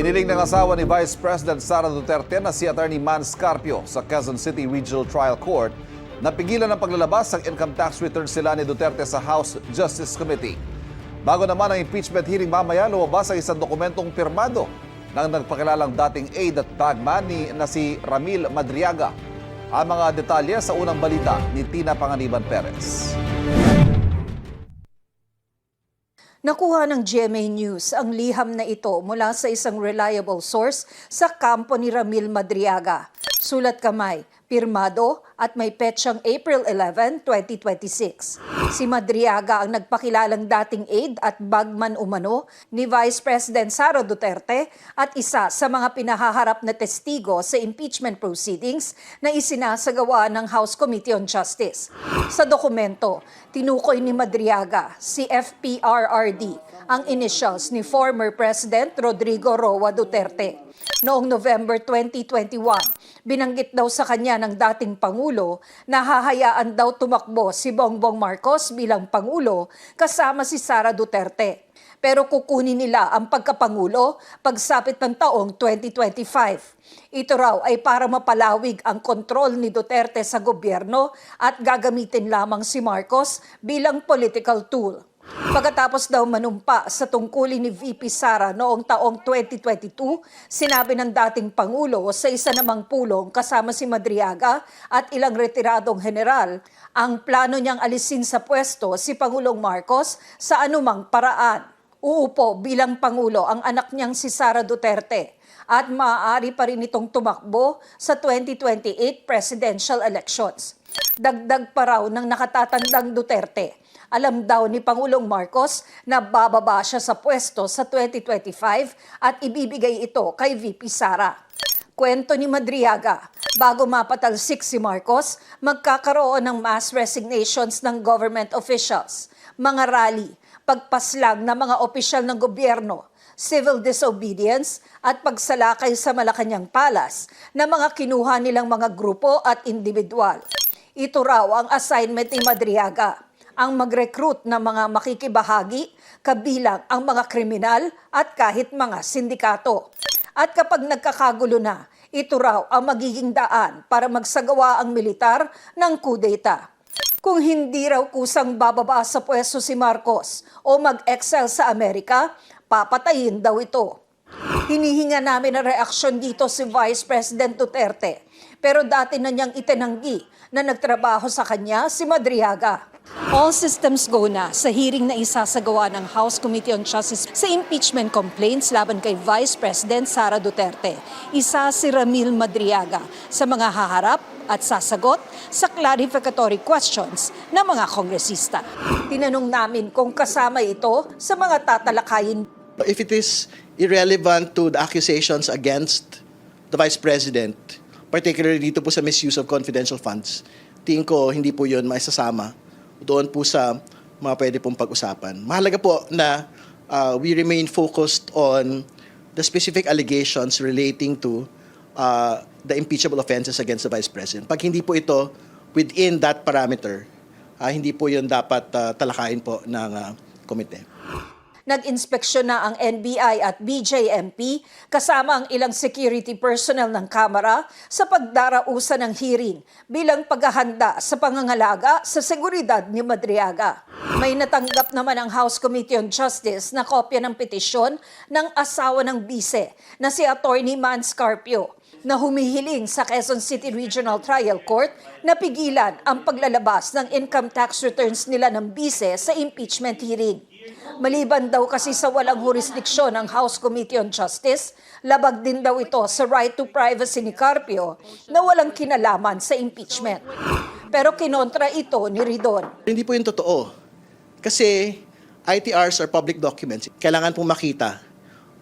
Hiniling ng asawa ni Vice President Sara Duterte na si Attorney Man Scarpio sa Quezon City Regional Trial Court na pigilan ang paglalabas ng income tax returns sila ni Duterte sa House Justice Committee. Bago naman ang impeachment hearing mamaya, lumabas ang isang dokumentong pirmado ng nagpakilalang dating aide at bagman na si Ramil Madriaga. Ang mga detalye sa unang balita ni Tina Panganiban Perez. Nakuha ng GMA News ang liham na ito mula sa isang reliable source sa kampo ni Ramil Madriaga. Sulat kamay, pirmado at may petsang April 11, 2026. Si Madriaga ang nagpakilalang dating aide at bagman umano ni Vice President Sara Duterte at isa sa mga pinahaharap na testigo sa impeachment proceedings na isinasagawa ng House Committee on Justice. Sa dokumento, tinukoy ni Madriaga si FPRRD, ang initials ni former President Rodrigo Roa Duterte. Noong November 2021, binanggit daw sa kanya ng dating Pangulo na hahayaan daw tumakbo si Bongbong Marcos bilang Pangulo kasama si Sara Duterte. Pero kukunin nila ang pagkapangulo pagsapit ng taong 2025. Ito raw ay para mapalawig ang kontrol ni Duterte sa gobyerno at gagamitin lamang si Marcos bilang political tool. Pagkatapos daw manumpa sa tungkulin ni VP Sara noong taong 2022, sinabi ng dating Pangulo sa isa namang pulong kasama si Madriaga at ilang retiradong general, ang plano niyang alisin sa pwesto si Pangulong Marcos sa anumang paraan. Uupo bilang Pangulo ang anak niyang si Sara Duterte at maaari pa rin itong tumakbo sa 2028 presidential elections. Dagdag pa raw ng nakatatandang Duterte. Alam daw ni Pangulong Marcos na bababa siya sa pwesto sa 2025 at ibibigay ito kay VP Sara. Kwento ni Madriaga, bago mapatalsik si Marcos, magkakaroon ng mass resignations ng government officials, mga rally, pagpaslang ng mga opisyal ng gobyerno, civil disobedience at pagsalakay sa Malacanang Palace na mga kinuha nilang mga grupo at individual. Ito raw ang assignment ni Madriaga, ang mag-recruit ng mga makikibahagi, kabilang ang mga kriminal at kahit mga sindikato. At kapag nagkakagulo na, ito raw ang magiging daan para magsagawa ang militar ng kudeta. Kung hindi raw kusang bababa sa pwesto si Marcos o mag-excel sa Amerika, papatayin daw ito. Hinihinga namin ang reaksyon dito si Vice President Duterte, pero dati na niyang itinanggi na nagtrabaho sa kanya si Madriaga. All systems go na sa hearing na isasagawa ng House Committee on Justice sa impeachment complaints laban kay Vice President Sara Duterte. Isa si Ramil Madriaga sa mga haharap at sasagot sa clarificatory questions ng mga kongresista. Tinanong namin kung kasama ito sa mga tatalakayin. If it is irrelevant to the accusations against the Vice President, particularly dito po sa misuse of confidential funds, tingin ko hindi po yun maisasama doon po sa mga pwede pong pag-usapan. Mahalaga po na we remain focused on the specific allegations relating to the impeachable offenses against the Vice President. Pag hindi po ito within that parameter, hindi po yun dapat talakayin po ng komite. Nag-inspeksyon na ang NBI at BJMP kasama ang ilang security personnel ng Kamara sa pagdarausan ng hearing bilang paghahanda sa pangangalaga sa seguridad ni Madriaga. May natanggap naman ang House Committee on Justice na kopya ng petisyon ng asawa ng bise na si Attorney Man Scarpio na humihiling sa Quezon City Regional Trial Court na pigilan ang paglalabas ng income tax returns nila ng bise sa impeachment hearing. Maliban daw kasi sa walang jurisdiksyon ng House Committee on Justice, labag din daw ito sa right to privacy ni Carpio na walang kinalaman sa impeachment. Pero kinontra ito ni Ridon. Hindi po yung totoo. Kasi ITRs are public documents. Kailangan pong makita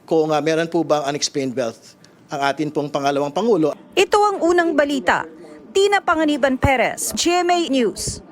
kung meron po bang unexplained wealth ang atin pong pangalawang Pangulo. Ito ang unang balita. Tina Panganiban Perez, GMA News.